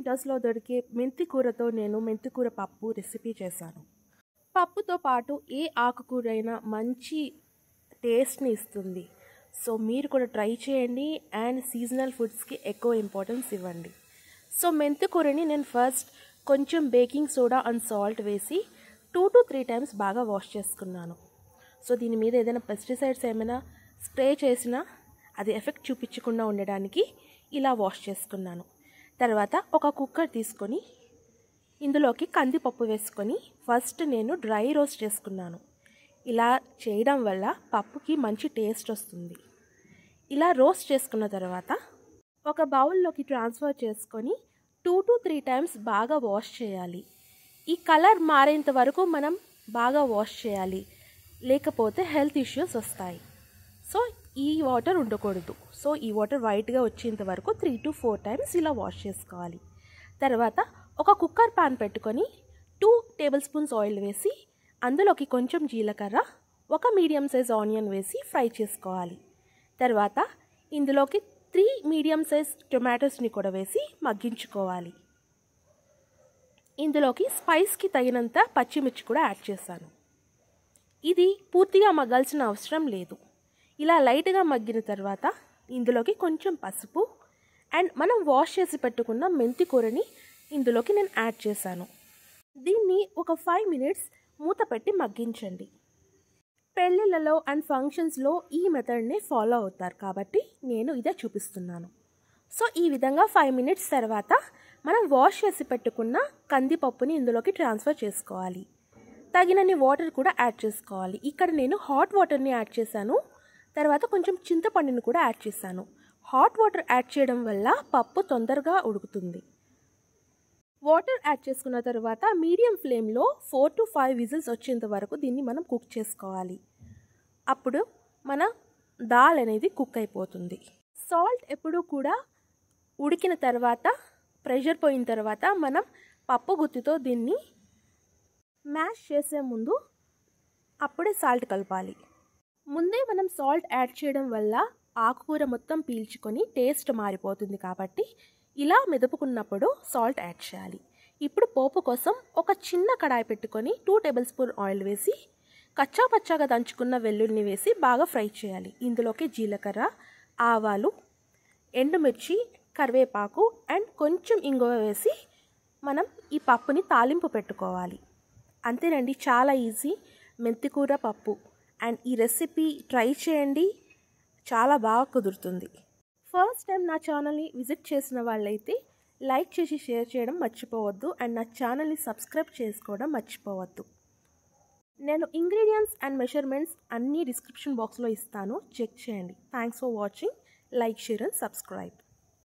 సెంటర్స్లో దొరికే మెంతి కూరతో నేను మెంతి కూర పప్పు రెసిపీ చేశాను. పప్పుతో పాటు ఏ ఆకుకూరైనా మంచి టేస్ట్ని ఇస్తుంది. సో మీరు కూడా ట్రై చేయండి అండ్ సీజనల్ ఫుడ్స్కి ఎక్కువ ఇంపార్టెన్స్ ఇవ్వండి. సో మెంతి కూరని నేను ఫస్ట్ కొంచెం బేకింగ్ సోడా అండ్ సాల్ట్ వేసి 2 to 3 times బాగా వాష్ చేసుకున్నాను. సో దీని మీద ఏదైనా పెస్టిసైడ్స్ ఏమైనా స్ప్రే చేసినా అది ఎఫెక్ట్ చూపించకుండా ఉండడానికి ఇలా వాష్ చేసుకున్నాను. తర్వాత ఒక కుక్కర్ తీసుకొని ఇందులోకి కందిపప్పు వేసుకొని ఫస్ట్ నేను డ్రై రోస్ట్ చేసుకున్నాను. ఇలా చేయడం వల్ల పప్పుకి మంచి టేస్ట్ వస్తుంది. ఇలా రోస్ట్ చేసుకున్న తర్వాత ఒక బౌల్లోకి ట్రాన్స్ఫర్ చేసుకొని 2 to 3 times బాగా వాష్ చేయాలి. ఈ కలర్ మారేంత వరకు మనం బాగా వాష్ చేయాలి, లేకపోతే హెల్త్ ఇష్యూస్ వస్తాయి. సో ఈ వాటర్ ఉండకూడదు. సో ఈ వాటర్ వైట్గా వచ్చేంత వరకు 3 to 4 times ఇలా వాష్ చేసుకోవాలి. తర్వాత ఒక కుక్కర్ పాన్ పెట్టుకొని 2 tablespoons ఆయిల్ వేసి అందులోకి కొంచెం జీలకర్ర, ఒక మీడియం సైజ్ ఆనియన్ వేసి ఫ్రై చేసుకోవాలి. తర్వాత ఇందులోకి 3 మీడియం సైజ్ టొమాటోస్ని కూడా వేసి మగ్గించుకోవాలి. ఇందులోకి స్పైస్కి తగినంత పచ్చిమిర్చి కూడా యాడ్ చేశాను. ఇది పూర్తిగా మగ్గాల్సిన అవసరం లేదు. ఇలా లైట్గా మగ్గిన తర్వాత ఇందులోకి కొంచెం పసుపు అండ్ మనం వాష్ చేసి పెట్టుకున్న మెంతి కూరని ఇందులోకి నేను యాడ్ చేశాను. దీన్ని ఒక 5 minutes మూత పెట్టి మగ్గించండి. పెళ్ళిళ్ళలో అండ్ ఫంక్షన్స్లో ఈ మెథడ్ని ఫాలో అవుతారు కాబట్టి నేను ఇదే చూపిస్తున్నాను. సో ఈ విధంగా 5 minutes తర్వాత మనం వాష్ చేసి పెట్టుకున్న కందిపప్పుని ఇందులోకి ట్రాన్స్ఫర్ చేసుకోవాలి. తగినన్ని వాటర్ కూడా యాడ్ చేసుకోవాలి. ఇక్కడ నేను హాట్ వాటర్ని యాడ్ చేశాను. తర్వాత కొంచెం చింతపండుని కూడా యాడ్ చేశాను. హాట్ వాటర్ యాడ్ చేయడం వల్ల పప్పు తొందరగా ఉడుకుతుంది. వాటర్ యాడ్ చేసుకున్న తర్వాత మీడియం ఫ్లేమ్లో 4 to 5 whistles వచ్చేంత వరకు దీన్ని మనం కుక్ చేసుకోవాలి. అప్పుడు మన దాల్ అనేది కుక్ అయిపోతుంది. సాల్ట్ ఎప్పుడూ కూడా ఉడికిన తర్వాత ప్రెషర్ పోయిన తర్వాత మనం పప్పు గుత్తితో దీన్ని మ్యాష్ చేసే ముందు అప్పుడే సాల్ట్ కలపాలి. ముందే మనం సాల్ట్ యాడ్ చేయడం వల్ల ఆకుకూర మొత్తం పీల్చుకొని టేస్ట్ మారిపోతుంది కాబట్టి ఇలా మెదుపుకున్నప్పుడు సాల్ట్ యాడ్ చేయాలి. ఇప్పుడు పోపు కోసం ఒక చిన్న కడాయి పెట్టుకొని 2 tablespoons ఆయిల్ వేసి కచ్చా పచ్చాగా దంచుకున్న వెల్లుల్లిని వేసి బాగా ఫ్రై చేయాలి. ఇందులోకి జీలకర్ర, ఆవాలు, ఎండుమిర్చి, కరివేపాకు అండ్ కొంచెం ఇంగువ వేసి మనం ఈ పప్పుని తాలింపు పెట్టుకోవాలి. అంతేనండి, చాలా ఈజీ మెంతికూర పప్పు. అండ్ ఈ రెసిపీ ట్రై చేయండి, చాలా బాగా కుదురుతుంది. ఫస్ట్ టైం నా ఛానల్ని విజిట్ చేసిన వాళ్ళైతే లైక్ చేసి షేర్ చేయడం మర్చిపోవద్దు అండ్ నా ఛానల్ని సబ్స్క్రైబ్ చేసుకోవడం మర్చిపోవద్దు. నేను ఇంగ్రీడియంట్స్ అండ్ మెజర్మెంట్స్ అన్నీ డిస్క్రిప్షన్ బాక్స్లో ఇస్తాను, చెక్ చేయండి. Thanks for watching. Like, share and subscribe.